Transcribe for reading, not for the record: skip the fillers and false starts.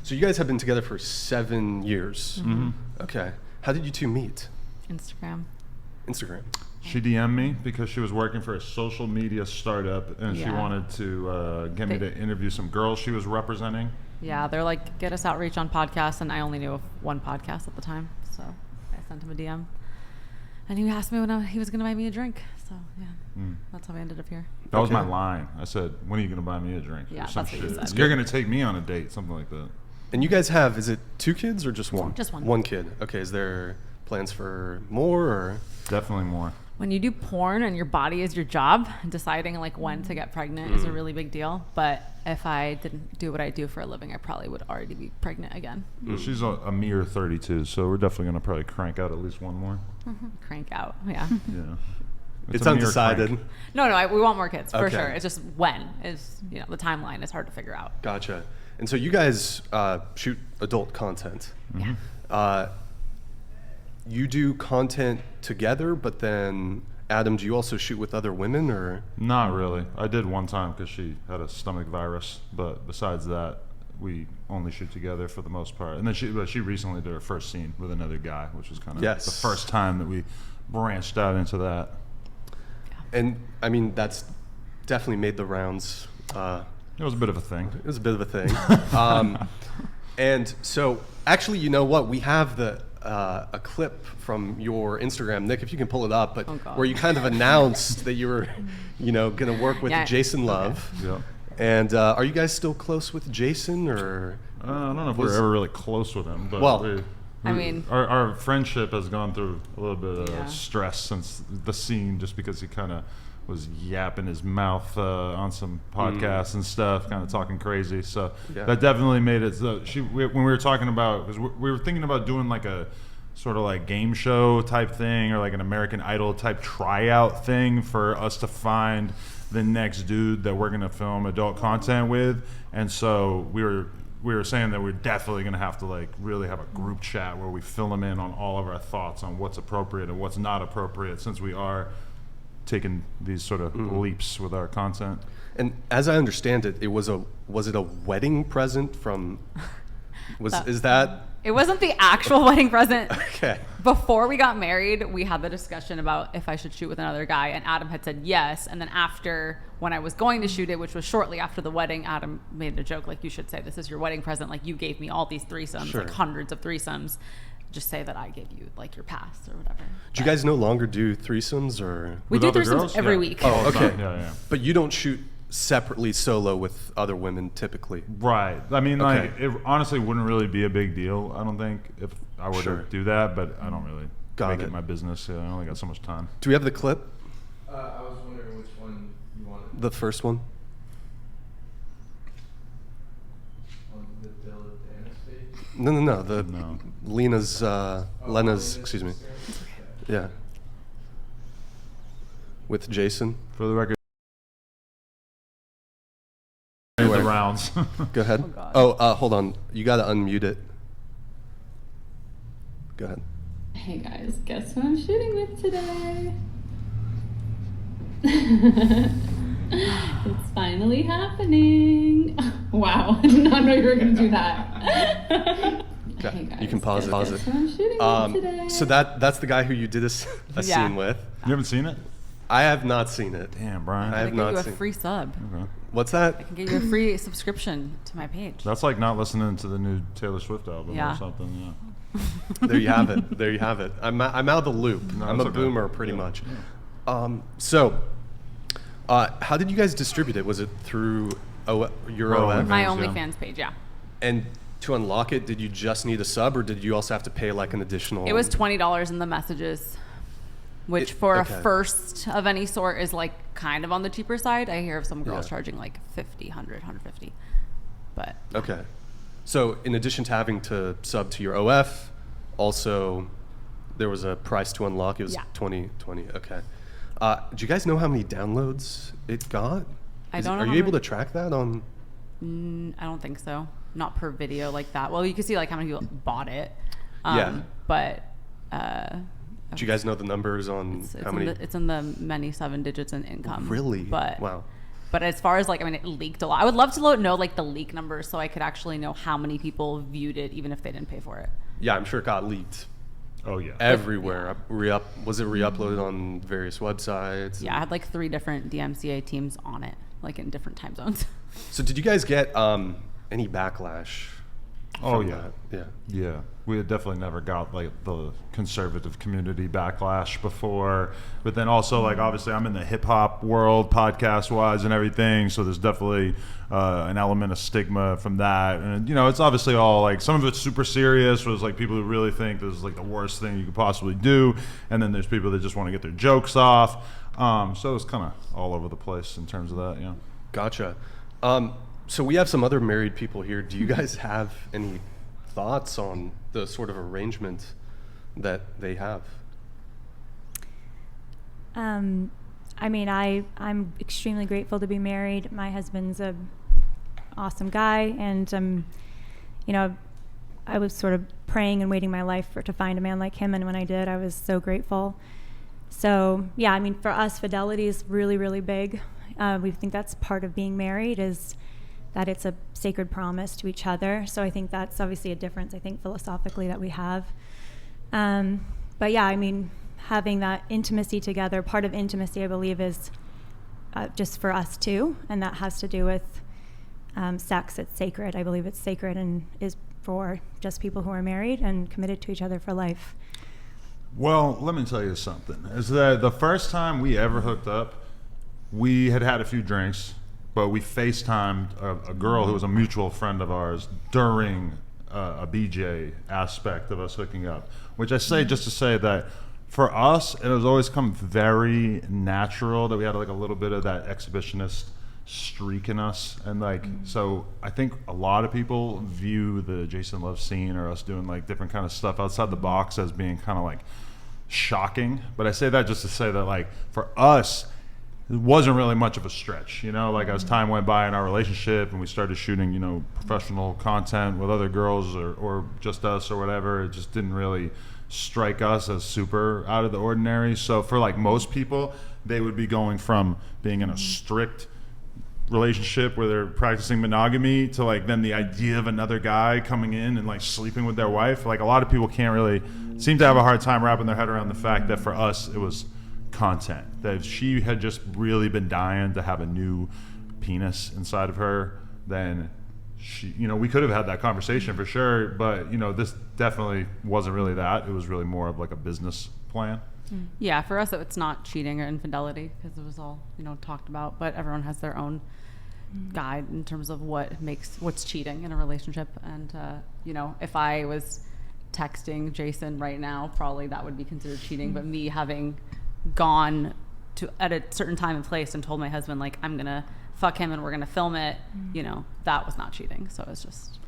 So you guys have been together for 7 years. Mm-hmm. Okay. How did you two meet? Instagram. She DM'd me because she was working for a social media startup, and she wanted to get me to interview some girls she was representing. Yeah, they're like, get us outreach on podcasts, and I only knew of one podcast at the time, so I sent him a DM. And he asked me when he was going to buy me a drink. So, yeah, that's how I ended up here. That was my line. I said, when are you going to buy me a drink? Yeah, or some that's what you shit. said. You're going to take me on a date, something like that. And you guys have, is it 2 kids or just one? Just one. One kid. Okay, is there plans for more or? Definitely more. When you do porn and your body is your job, deciding like when to get pregnant is a really big deal. But if I didn't do what I do for a living, I probably would already be pregnant again. She's a mere 32, so we're definitely going to probably crank out at least one more. Crank out, yeah. Yeah. It's a mere undecided. No, we want more kids for Okay. sure. It's just when is, the timeline is hard to figure out. Gotcha. And so you guys shoot adult content. Yeah. You do content together, but then Adam, do you also shoot with other women or? Not really. I did one time because she had a stomach virus, but besides that, we only shoot together for the most part. And then she recently did her first scene with another guy, which was kind of the first time that we branched out into that. And I mean, that's definitely made the rounds. It was a bit of a thing. It was a bit of a thing. And so actually, you know what? We have a clip from your Instagram, Nick, if you can pull it up, but where you kind of announced that you were, going to work with Jason Love. Okay. Yeah. And are you guys still close with Jason, or? I don't know if we're ever really close with him, but our friendship has gone through a little bit of stress since the scene, just because he kind of was yapping his mouth on some podcasts and stuff, kind of talking crazy. So that definitely made it. So when we were talking about, because we were thinking about doing like a sort of like game show type thing, or like an American Idol type tryout thing for us to find the next dude that we're gonna film adult content with. And so we were saying that we're definitely gonna have to like really have a group chat where we fill them in on all of our thoughts on what's appropriate and what's not appropriate, since we are taking these sort of leaps with our content. And as I understand it, was it a wedding present from? Is that? It wasn't the actual wedding present. Okay. Before we got married, we had the discussion about if I should shoot with another guy, and Adam had said yes. And then after, when I was going to shoot it, which was shortly after the wedding, Adam made a joke like, you should say this is your wedding present. Like, you gave me all these threesomes, like hundreds of threesomes. Just say that I gave you like your pass or whatever. Do you guys no longer do threesomes, or? We do threesomes every week. Oh, okay. Yeah. But you don't shoot separately solo with other women typically. Right. I mean, like, it honestly wouldn't really be a big deal, I don't think, if I were to do that, but I don't really make it my business. Yeah, I only got so much time. Do we have the clip? I was wondering which one you wanted. The first one. On the Della Dana stage? No. Lena's, excuse me. Yeah. With Jason. For the record, the rounds. Go ahead. Hold on. You got to unmute it. Go ahead. Hey guys, guess who I'm shooting with today? It's finally happening. Wow, I did not know you were going to do that. Okay. Hey guys, you can pause it. Guess who I'm shooting with today? So that's the guy who you did a scene with. You haven't seen it? I have not seen it. Damn, Brian. I have not get seen you a free sub. Okay. What's that? I can get you a free subscription to my page. That's like not listening to the new Taylor Swift album or something. Yeah. There you have it. There you have it. I'm out of the loop. No, I'm a boomer pretty much. So, how did you guys distribute it? Was it through your OF? My OnlyFans page, yeah. And to unlock it, did you just need a sub, or did you also have to pay like an additional? It was $20 in the messages, which a first of any sort is like kind of on the cheaper side. I hear of some girls charging like 50, 100, 150. But okay. So in addition to having to sub to your OF, also there was a price to unlock. It was $20. Okay. Do you guys know how many downloads it got? I don't know. Are you able to track that on? I don't think so. Not per video like that. Well, you can see like how many people bought it. But do you guys know the numbers on how many? It's in the many 7 digits in income. Really? But wow. But as far as like, I mean, it leaked a lot. I would love to know like the leak numbers so I could actually know how many people viewed it, even if they didn't pay for it. Yeah, I'm sure it got leaked. Oh yeah, everywhere. Yeah. Was it re-uploaded on various websites? Yeah, I had like 3 different DMCA teams on it, like in different time zones. So did you guys get any backlash? Oh yeah, yeah. We had definitely never got like the conservative community backlash before, but then also like obviously I'm in the hip hop world podcast wise and everything, so there's definitely an element of stigma from that, and it's obviously all like some of it's super serious, was like people who really think this is like the worst thing you could possibly do, and then there's people that just want to get their jokes off, so it's kind of all over the place in terms of that. Yeah. Gotcha. So we have some other married people here. Do you guys have any thoughts on the sort of arrangement that they have? I mean, I'm extremely grateful to be married. My husband's a awesome guy, and I was sort of praying and waiting my life to find a man like him, and when I did, I was so grateful. So yeah, I mean, for us, fidelity is really, really big. We think that's part of being married, is that it's a sacred promise to each other. So I think that's obviously a difference, I think, philosophically that we have. But yeah, I mean, having that intimacy together, part of intimacy, I believe, is just for us too, and that has to do with sex. It's sacred. I believe it's sacred and is for just people who are married and committed to each other for life. Well, let me tell you something. Is that the first time we ever hooked up, we had a few drinks, but we FaceTimed a girl who was a mutual friend of ours during a BJ aspect of us hooking up, which I say just to say that for us, it has always come very natural that we had like a little bit of that exhibitionist streak in us, and like so I think a lot of people view the Jason Love scene or us doing like different kind of stuff outside the box as being kind of like shocking, but I say that just to say that like for us it wasn't really much of a stretch, like as time went by in our relationship and we started shooting professional content with other girls or just us or whatever, it just didn't really strike us as super out of the ordinary. So for like most people, they would be going from being in a strict relationship where they're practicing monogamy to like then the idea of another guy coming in and like sleeping with their wife. Like a lot of people can't really seem to have a hard time wrapping their head around the fact that for us it was content, that if she had just really been dying to have a new penis inside of her, then she, we could have had that conversation for sure, but this definitely wasn't really that. It was really more of like a business plan. Yeah, for us it's not cheating or infidelity because it was all talked about, but everyone has their own guide in terms of what's cheating in a relationship, and if I was texting Jason right now, probably that would be considered cheating, but me having gone to at a certain time and place and told my husband like I'm gonna fuck him and we're gonna film it, that was not cheating. So it was just